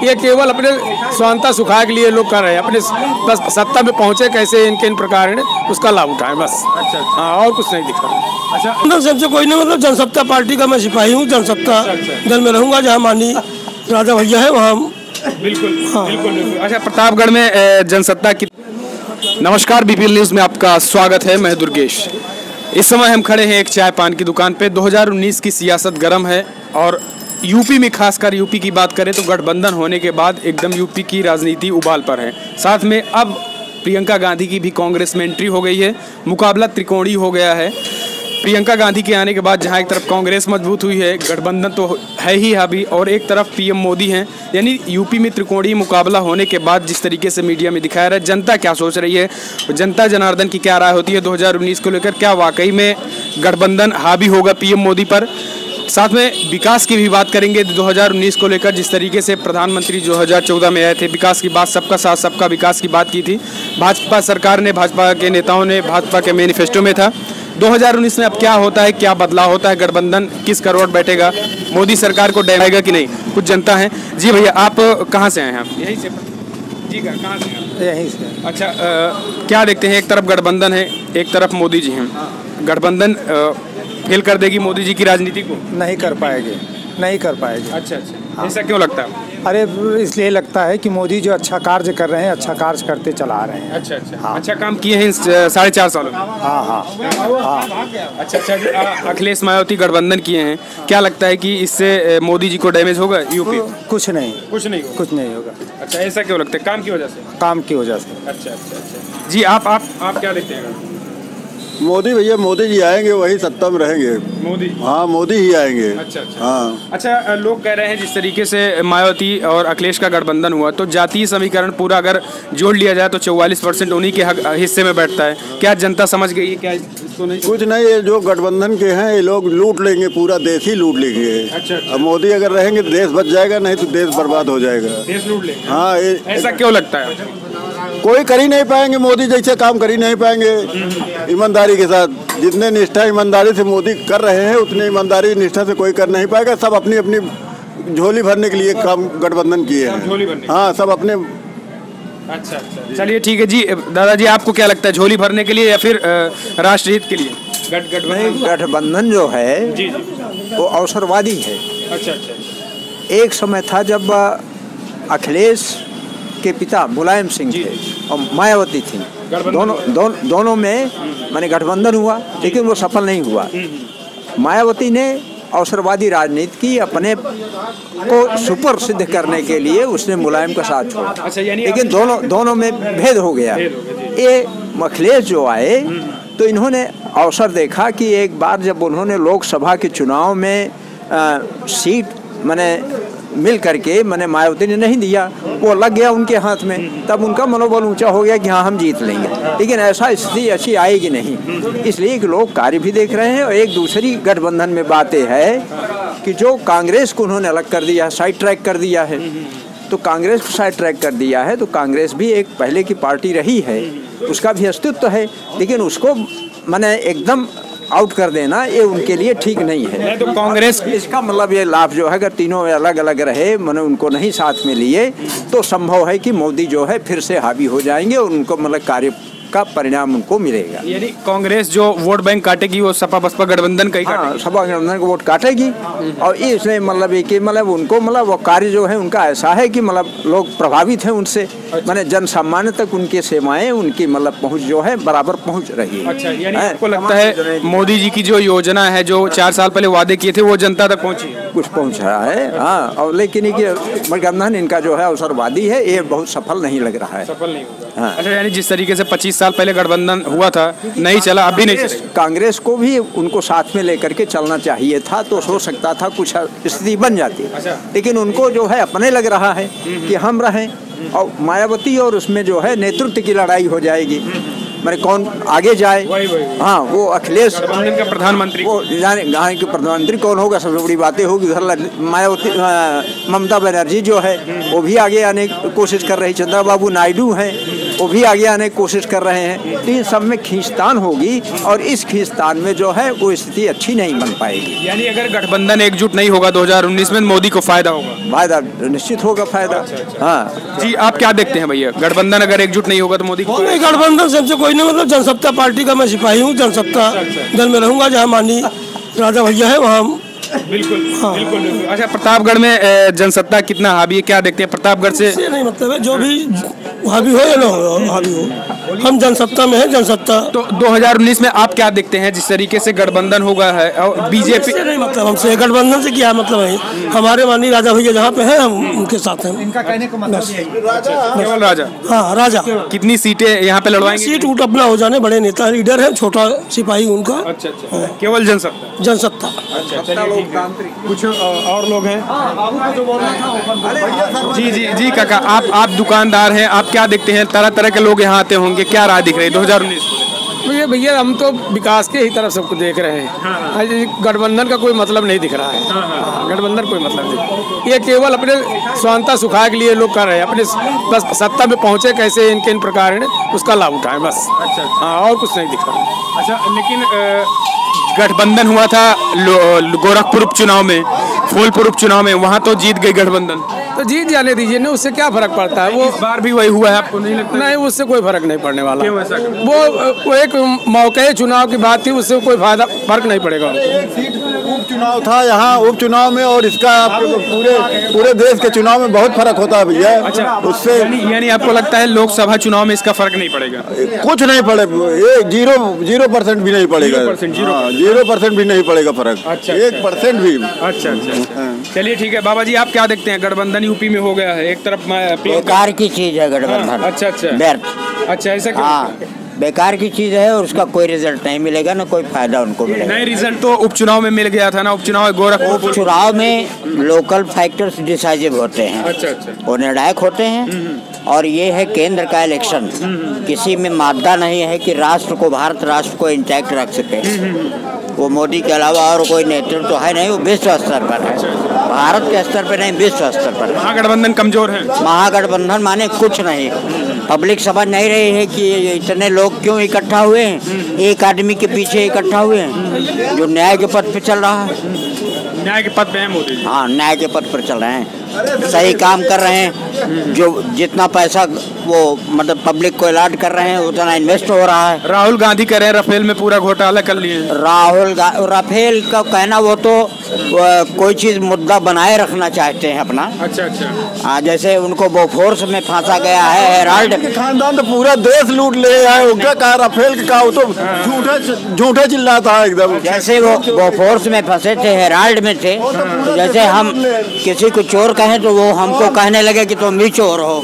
ये केवल अपने स्वांता सुखा के लिए लोग कर रहे हैं, अपने बस सत्ता में पहुंचे कैसे इनके इन प्रकार उसका लाभ उठाए बस। अच्छा। हाँ, और कुछ नहीं दिख रहा। अच्छा, सबसे कोई नहीं, मतलब जनसत्ता पार्टी का मैं सिपाही हूँ, जनसत्ता दल में रहूँगा, जहाँ माननीय राजा भैया है वहाँ। बिल्कुल। हाँ। बिल्कुल। अच्छा, प्रतापगढ़ में जनसत्ता की। नमस्कार, बीपीएल न्यूज़ में आपका स्वागत है। मैं दुर्गेश। इस समय हम खड़े हैं एक चाय पान की दुकान पे। 2019 की सियासत गर्म है और यूपी में, खासकर यूपी की बात करें तो गठबंधन होने के बाद एकदम यूपी की राजनीति उबाल पर है। साथ में अब प्रियंका गांधी की भी कांग्रेस में एंट्री हो गई है। मुकाबला त्रिकोणीय हो गया है। प्रियंका गांधी के आने के बाद जहां एक तरफ कांग्रेस मजबूत हुई है, गठबंधन तो है ही अभी, और एक तरफ पीएम मोदी हैं। यानी यूपी में त्रिकोणीय मुकाबला होने के बाद जिस तरीके से मीडिया में दिखाया रहा है, जनता क्या सोच रही है, जनता जनार्दन की क्या राय होती है 2019 को लेकर, क्या वाकई में गठबंधन हावी होगा पीएम मोदी पर। साथ में विकास की भी बात करेंगे 2019 को लेकर। जिस तरीके से प्रधानमंत्री 2014 में आए थे, विकास की बात, सबका साथ सबका विकास की बात की थी भाजपा सरकार ने, भाजपा के नेताओं ने, भाजपा के मैनिफेस्टो में था। 2019 में अब क्या होता है, क्या बदलाव होता है, गठबंधन किस करवट बैठेगा, मोदी सरकार को डराएगा कि नहीं, कुछ जनता है। जी भैया, आप कहाँ से आए हैं? आप यहीं से? जी, कहाँ से? यहीं से। अच्छा, क्या देखते हैं, एक तरफ गठबंधन है, एक तरफ मोदी जी हैं। गठबंधन फेल कर देगी मोदी जी की राजनीति को? नहीं कर पाएगी, नहीं कर पाएगी। अच्छा अच्छा। ऐसा क्यों लगता है? अरे इसलिए लगता है कि मोदी जो अच्छा कार्य कर रहे हैं, अच्छा कार्य करते चला रहे हैं। अच्छा अच्छा। हाँ। अच्छा काम किए हैं 4.5 सालों में। हाँ हाँ हाँ। अच्छा अच्छा। अखिलेश मायावती गठबंधन किए हैं, क्या लगता है कि इससे मोदी जी को डैमेज होगा यूपी? कुछ नहीं, कुछ नहीं होगा। कुछ नहीं होगा। अच्छा, ऐसा क्यों लगता है? काम की वजह से? काम की वजह से। अच्छा अच्छा अच्छा। जी, आप क्या देखते हैं? मोदी भैया, मोदी जी आएंगे, वही सत्ता में रहेंगे। मोदी? हाँ, मोदी ही आएंगे। अच्छा अच्छा। हाँ। अच्छा, लोग कह रहे हैं जिस तरीके से मायावती और अखिलेश का गठबंधन हुआ तो जातीय समीकरण पूरा अगर जोड़ लिया जाए तो 44% उन्हीं के हिस्से में बैठता है। क्या जनता समझ गई है? क्या इसको नहीं? कुछ नहीं, ये जो गठबंधन के हैं ये लोग लूट लेंगे, पूरा देश ही लूट लेंगे। अच्छा। अब मोदी अगर रहेंगे तो देश बच जाएगा, नहीं तो देश बर्बाद हो जाएगा। देश लूट लेंगे? हाँ। ऐसा क्यों लगता है? कोई कर ही नहीं पाएंगे, मोदी जैसे काम कर ही नहीं पाएंगे ईमानदारी के साथ। जितने निष्ठा ईमानदारी से मोदी कर रहे हैं, उतने ईमानदारी निष्ठा से कोई कर नहीं पाएगा। सब अपनी अपनी झोली भरने के लिए काम गठबंधन किए हैं। हाँ, सब अपने। अच्छा अच्छा, चलिए ठीक है जी। दादाजी, आपको क्या लगता है, झोली भरने के लिए या फिर राष्ट्रहित के लिए? गठबंधन जो है जी जी, वो अवसरवादी है। अच्छा अच्छा। एक समय था जब अखिलेश के पिता मुलायम सिंह थे और मायावती थी, दोनों में माने गठबंधन हुआ, लेकिन वो सफल नहीं हुआ। मायावती ने अवसरवादी राजनीति की, अपने को सुपर सिद्ध करने के लिए उसने मुलायम का साथ छोड़ा। अच्छा, लेकिन दोनों में भेद हो गया। ये अखिलेश जो आए तो इन्होंने अवसर देखा कि एक बार जब उन्होंने लोकसभा के चुनाव में सीट माने मिल करके मैंने मायावती ने नहीं दिया, वो लग गया उनके हाथ में, तब उनका मनोबल ऊंचा हो गया कि हाँ हम जीत लेंगे। लेकिन ऐसा स्थिति अच्छी आएगी नहीं, इसलिए कि लोग कार्य भी देख रहे हैं। और एक दूसरी गठबंधन में बातें है कि जो कांग्रेस को उन्होंने अलग कर दिया, साइड ट्रैक कर दिया है, तो कांग्रेस को साइड ट्रैक कर दिया है तो कांग्रेस भी एक पहले की पार्टी रही है, उसका भी अस्तित्व है, लेकिन उसको मैंने एकदम आउट कर देना ये उनके लिए ठीक नहीं है। तो कांग्रेस इसका मतलब ये लाभ जो है, अगर तीनों अलग अलग रहे, मैंने उनको नहीं साथ में लिए, तो संभव है कि मोदी जो है फिर से हावी हो जाएंगे और उनको मतलब कार्य का परिणाम उनको मिलेगा। यानी कांग्रेस जो वोट बैंक काटेगी वो सपा बसपा गठबंधन का ही काटेगी। हाँ, सपा गठबंधन को वोट काटेगी। और इसलिए मतलब ये कि मतलब उनको मतलब वो कार्य जो है उनका ऐसा है कि मतलब लोग प्रभावित हैं उनसे, माने जन सामान्य तक उनकी सेवाएं, उनकी मतलब पहुंच जो है बराबर पहुंच रही है। अच्छा, यानी आपको लगता है मोदी जी की जो योजना है, जो 4 साल पहले वादे किए थे, वो जनता तक पहुंची? कुछ पहुंच रहा है। हाँ, और लेकिन गठबंधन इनका जो है अवसरवादी है, ये बहुत सफल नहीं लग रहा है। सफल नहीं होगा। हाँ। अच्छा, यानी जिस तरीके से 25 साल पहले गठबंधन हुआ था, नहीं चला, अभी नहीं चला। कांग्रेस को भी उनको साथ में लेकर के चलना चाहिए था, तो हो सकता था कुछ स्थिति बन जाती। अच्छा। लेकिन उनको जो है अपने लग रहा है कि हम रहें, और मायावती और उसमें जो है नेतृत्व की लड़ाई हो जाएगी, मैंने कौन आगे जाए। वही। हाँ, वो अखिलेश का प्रधानमंत्री, वो जाने गाँव के प्रधानमंत्री कौन होगा, सबसे बड़ी बातें होगी। उधर मायावती ममता बनर्जी जो है वो भी आगे आने की कोशिश कर रही, चंद्रबाबू नायडू हैं, वो भी आगे आने की कोशिश कर रहे हैं। तो इन सब में खींचतान होगी और इस खींचतान में जो है वो स्थिति अच्छी नहीं बन पाएगी। यानी अगर गठबंधन एकजुट नहीं होगा 2019 में मोदी को फायदा होगा? फायदा निश्चित होगा, फायदा। हाँ जी, आप क्या देखते हैं भैया, गठबंधन अगर एकजुट नहीं होगा तो मोदी को? नहीं, गठबंधन सबसे कोई नहीं, मतलब जनसत्ता पार्टी का मैं सिपाही हूँ, जनसत्ता दल में रहूंगा। जहाँ माननीय राजा भैया है वहाँ बिल्कुल बिल्कुल। अच्छा, प्रतापगढ़ में जनसत्ता कितना हावी है, क्या देखते हैं प्रतापगढ़ से? नहीं, मतलब है जो भी हावी हो या ना हो, हावी हो, हम जनसत्ता में है, जनसत्ता। तो 2019 में आप क्या देखते हैं जिस तरीके से गठबंधन होगा है और बीजेपी? नहीं, मतलब हमसे गठबंधन से क्या मतलब है, हमारे माननीय राजा भैया जहाँ पे हैं हम उनके साथ हैं। इनका कहने का मतलब ये है। केवल राजा? हाँ, राजा। कितनी सीटें यहाँ पे लड़वाएंगे? सीट उठ अपना हो जाने, बड़े नेता लीडर है, छोटा सिपाही उनका। अच्छा अच्छा, केवल जनसत्ता? जनसत्ता। कुछ और लोग हैं? जी जी जी काका, आप दुकानदार हैं, आप क्या देखते हैं, तरह तरह के लोग यहाँ आते होंगे, क्या राय दिख रही है 2019? ये भैया हम तो विकास के ही तरफ सबको देख रहे हैं। गठबंधन का कोई मतलब नहीं दिख रहा है। गठबंधन कोई मतलब नहीं, ये केवल अपने स्वांता सुखाए के लिए लोग कर रहे हैं, अपने बस सत्ता में पहुंचे कैसे इनके इन प्रकार उसका लाभ उठाएं बस। अच्छा हाँ, और कुछ नहीं दिख रहा। अच्छा, लेकिन गठबंधन हुआ था गोरखपुर उपचुनाव में, फूलपुर उपचुनाव में, वहाँ तो जीत गई गठबंधन। तो जीत जाने दीजिए ना, उससे क्या फर्क पड़ता है? वो इस बार भी वही हुआ है, आपको नहीं लगता? नहीं, उससे कोई फर्क नहीं पड़ने वाला। क्यों ऐसा? वो एक मौके चुनाव की बात थी, उससे कोई फर्क नहीं पड़ेगा। उपचुनाव था यहाँ, उपचुनाव में और इसका पूरे देश के चुनाव में बहुत फर्क होता है भैया। अच्छा, उससे यानी आपको लगता है लोकसभा चुनाव में इसका फर्क नहीं पड़ेगा? कुछ नहीं पड़े, ये 0% भी नहीं पड़ेगा। 0% भी नहीं पड़ेगा फर्क। अच्छा, 1% भी। अच्छा अच्छा, चलिए ठीक है। बाबा जी, आप क्या देखते हैं, गठबंधन यूपी में हो गया है, एक तरफ बेकार की चीज है गठबंधन। अच्छा अच्छा, व्यर्थ। अच्छा, ऐसा क्यों? हाँ, बेकार की चीज है और उसका कोई रिजल्ट नहीं मिलेगा, ना कोई फायदा उनको मिलेगा। नए रिजल्ट तो उपचुनाव में मिल गया था ना, उपचुनाव गोरखपुर। चुनाव में लोकल फैक्टर्स डिसाइसिव होते हैं। अच्छा अच्छा, वो निर्णायक होते हैं। और ये है केंद्र का इलेक्शन, किसी में मादा नहीं है कि राष्ट्र को, भारत राष्ट्र को इंटैक्ट रख सके। वो मोदी के अलावा और कोई नेतृत्व तो है नहीं, वो विश्व स्तर पर है, भारत के स्तर पर नहीं, विश्व स्तर पर। महागठबंधन कमजोर है। महागठबंधन माने कुछ नहीं। पब्लिक समझ नहीं रही है कि इतने लोग क्यों इकट्ठा हुए हैं, एक आदमी के पीछे इकट्ठा हुए हैं जो न्याय के पद पे चल रहा है। न्याय के पद पे है मोदी? हाँ, न्याय के पद पर चल रहे हैं, सही काम कर रहे हैं। जो जितना पैसा वो मतलब पब्लिक को अलॉट कर रहे हैं उतना इन्वेस्ट हो रहा है। राहुल गांधी कह रहे हैं राफेल में पूरा घोटाला कर लिए। राफेल का कहना, वो तो कोई चीज मुद्दा बनाए रखना चाहते हैं अपना। अच्छा अच्छा, हाँ, जैसे उनको बोफोर्स में फांसा गया है, हेराल्ड खानदान तो पूरा देश लूट ले आए। क्या कहा राफेल का, वो तो झूठे चिल्लाता है एकदम। जैसे वो बोफोर्स में फंसे थे, हेराल्ड में थे, तो जैसे हम किसी को चोर कहें तो वो हमको कहने लगे कि तुम भी चोर हो,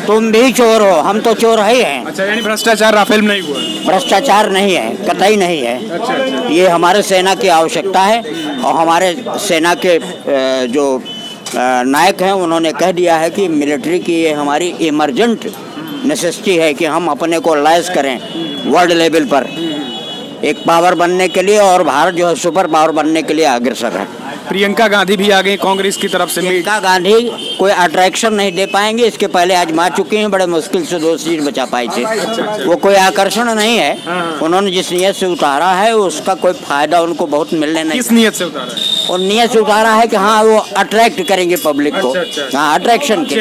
तुम भी चोर हो, हम तो चोर ही हैं। अच्छा, यानी भ्रष्टाचार राफेल में नहीं हुआ? भ्रष्टाचार नहीं है, कतई नहीं है। अच्छा अच्छा, ये हमारे सेना की आवश्यकता है और हमारे सेना के जो नायक हैं उन्होंने कह दिया है कि मिलिट्री की ये हमारी इमरजेंट नेसेसिटी है कि हम अपने को लैस करें वर्ल्ड लेवल पर एक पावर बनने के लिए, और भारत जो है सुपर पावर बनने के लिए अग्रसर है। प्रियंका गांधी भी आ गई कांग्रेस की तरफ से। प्रियंका गांधी कोई अट्रैक्शन नहीं दे पाएंगे, इसके पहले आजमा चुकी हैं, बड़े मुश्किल से 2 सीट बचा पाई थी। वो कोई आकर्षण नहीं है। उन्होंने जिस नियत से उतारा है उसका कोई फायदा उनको बहुत मिलने नहीं। किस नियत से उतारा है? और नियत से उतारा है कि हाँ वो अट्रैक्ट करेंगे पब्लिक को। हाँ, अट्रैक्शन के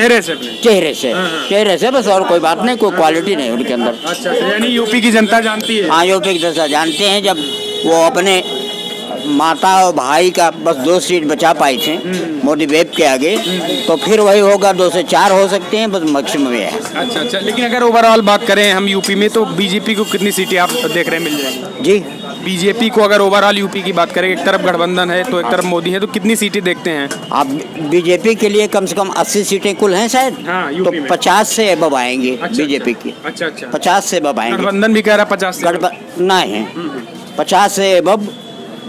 चेहरे से बस, और कोई बात नहीं, कोई क्वालिटी नहीं उनके अंदर। अच्छा, यानी यूपी की जनता जानती है? हाँ, यूपी की जनता जानते हैं। जब वो अपने माता और भाई का बस 2 सीट बचा पाई थे मोदी वेब के आगे, तो फिर वही होगा, 2 से 4 हो सकते हैं, बस मैक्सिमम ये है। अच्छा अच्छा, लेकिन अगर ओवरऑल बात करें हम यूपी में, तो बीजेपी को कितनी सीटें आप देख रहे हैं मिल जाएंगी? जी, बीजेपी को अगर ओवरऑल यूपी की बात करें, एक तरफ गठबंधन है तो एक तरफ मोदी है, तो कितनी सीटें देखते हैं आप? बीजेपी के लिए कम से कम 80 सीटें कुल हैं शायद। हाँ, तो 50 से अबव आएंगे। अच्छा, बीजेपी की। अच्छा अच्छा, 50 से अबव आएंगे। गठबंधन भी कह रहा 50 से नहीं, 50 से अबव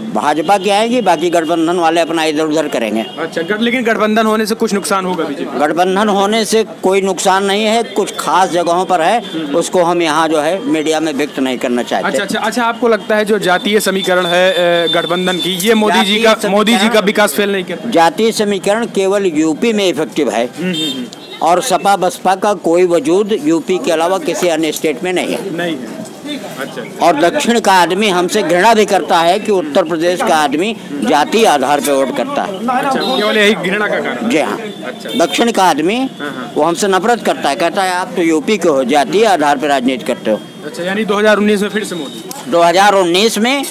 भाजपा की आएगी, बाकी गठबंधन वाले अपना इधर उधर करेंगे। अच्छा, लेकिन गठबंधन होने से कुछ नुकसान होगा बीजेपी? गठबंधन होने से कोई नुकसान नहीं है, कुछ खास जगहों पर है, उसको हम यहाँ जो है मीडिया में व्यक्त नहीं करना चाहते। अच्छा अच्छा अच्छा, आपको लगता है जो जातीय समीकरण है गठबंधन की, ये मोदी जी का विकास फेल नहीं करता? जातीय समीकरण केवल यूपी में इफेक्टिव है, और सपा बसपा का कोई वजूद यूपी के अलावा किसी अन्य स्टेट में नहीं है। नहीं है। अच्छा। और दक्षिण का आदमी हमसे घृणा भी करता है कि उत्तर प्रदेश का आदमी जाति आधार पर वोट करता है। अच्छा, केवल यही घृणा का कारण? जी हाँ। दक्षिण का आदमी वो हमसे नफरत करता है, कहता है आप तो यूपी के हो, जातीय आधार पर राजनीति करते हो। अच्छा, यानी 2019 में फिर से मोदी? 2019 में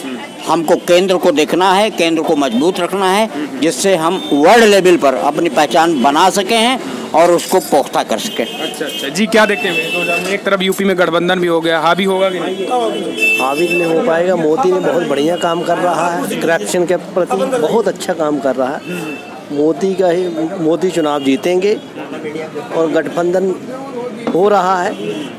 हमको केंद्र को देखना है, केंद्र को मजबूत रखना है, जिससे हम वर्ल्ड लेवल पर अपनी पहचान बना सके हैं और उसको पुख्ता कर सके। अच्छा जी, क्या देखते हैं 2000 में? एक तरफ यूपी में गठबंधन भी हो गया, हावी होगा कि नहीं? हावी नहीं हो पाएगा। मोदी ने बहुत बढ़िया काम कर रहा है, करप्शन के प्रति बहुत अच्छा काम कर रहा है। मोदी चुनाव जीतेंगे और गठबंधन हो रहा है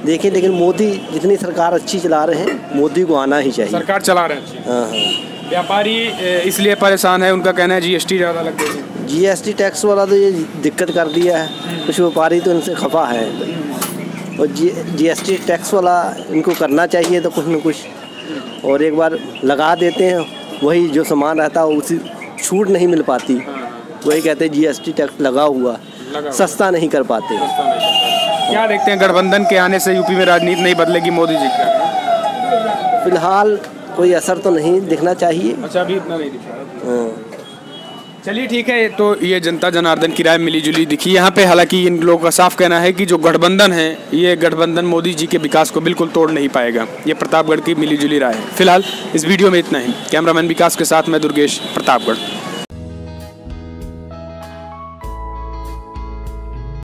देखिए, लेकिन मोदी जितनी सरकार अच्छी चला रहे हैं, मोदी को आना ही चाहिए। सरकार चला रहे हैं। हाँ। व्यापारी इसलिए परेशान है, उनका कहना है जीएसटी ज़्यादा लग गई है। जीएसटी टैक्स वाला तो ये दिक्कत कर दिया है, कुछ व्यापारी तो इनसे खफा है और जीएसटी टैक्स वाला इनको करना चाहिए तो कुछ न कुछ, और एक बार लगा देते हैं वही जो सामान रहता है उसी छूट नहीं मिल पाती, वही कहते हैं जीएसटी टैक्स लगा हुआ, सस्ता नहीं कर पाते। क्या देखते हैं, गठबंधन के आने से यूपी में राजनीति नहीं बदलेगी मोदी जी का? फिलहाल कोई असर तो नहीं दिखना चाहिए। अच्छा, अभी इतना नहीं दिख रहा। चलिए ठीक है, तो ये जनता जनार्दन की राय मिली जुली दिखी यहाँ पे। हालांकि इन लोगों का साफ कहना है कि जो गठबंधन है, ये गठबंधन मोदी जी के विकास को बिल्कुल तोड़ नहीं पाएगा। ये प्रतापगढ़ की मिली जुली राय है। फिलहाल इस वीडियो में इतना ही। कैमरामैन विकास के साथ मैं दुर्गेश, प्रतापगढ़।